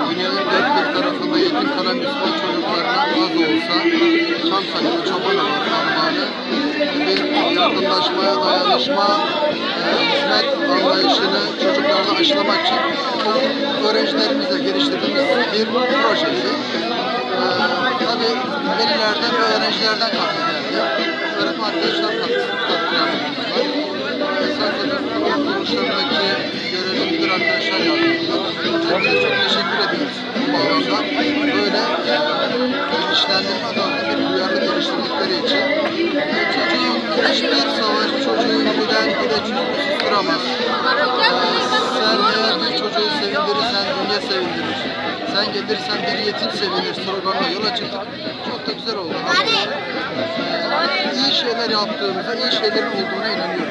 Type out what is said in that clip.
Dünyanın dört bir tarafında yetim kalan Müslüman çocuklarına az olsa Çam Sakını Çobanova armağanı bir yardımlaşmaya, dayanışma, hizmet anlayışını çocuklarda aşılamak için öğrencilerimizle geliştirdiğimiz bir projeydi. Tabii velilerden ve öğrencilerden katkı geldi. Öğretmen arkadaşlar katkılarımız var. Esasında kuruluşlarındaki görevli müdür arkadaşlar yardımcılar. Hepinize çok teşekkür ediyoruz bu bağlamda. Böyle bilinçlendirme adına bir duyarlı geliştirdikleri için çocuğun hiçbir savaş çocuğun gülen güleç yüzünü susturamaz. Sen eğer bir çocuğu sevindirirsen dünya sevindirir. Sen gelirsen bir yetim sevinir sloganla yola çıktık. Çok da güzel oldu. İyi şeyler yaptığımıza, iyi şeylerin olduğuna inanıyorum.